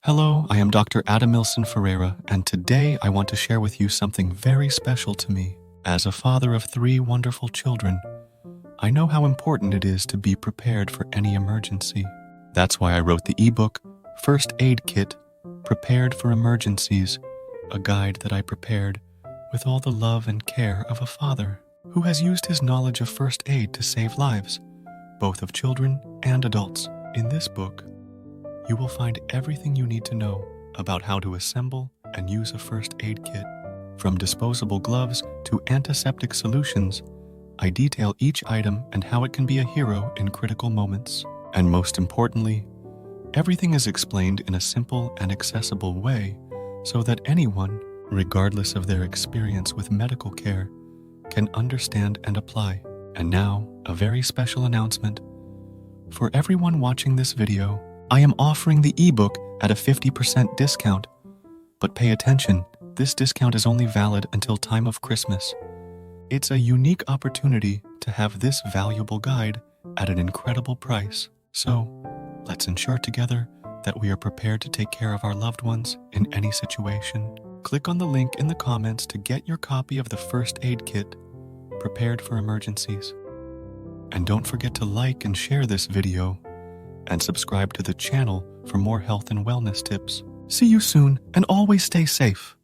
Hello, I am Dr. Ademilson Ferreira, and today I want to share with you something very special to me. As a father of 3 wonderful children, I know how important it is to be prepared for any emergency. That's why I wrote the eBook, First Aid Kit, Prepared for Emergencies, a guide that I prepared with all the love and care of a father who has used his knowledge of first aid to save lives, both of children and adults. In this book, you will find everything you need to know about how to assemble and use a first aid kit. From disposable gloves to antiseptic solutions, I detail each item and how it can be a hero in critical moments. And most importantly, everything is explained in a simple and accessible way so that anyone, regardless of their experience with medical care, can understand and apply. And now, a very special announcement. For everyone watching this video, I am offering the ebook at a 50% discount. But pay attention, this discount is only valid until time of Christmas. It's a unique opportunity to have this valuable guide at an incredible price. So, let's ensure together that we are prepared to take care of our loved ones in any situation. Click on the link in the comments to get your copy of the First Aid Kit, Prepared for Emergencies. And don't forget to like and share this video, and subscribe to the channel for more health and wellness tips. See you soon, and always stay safe.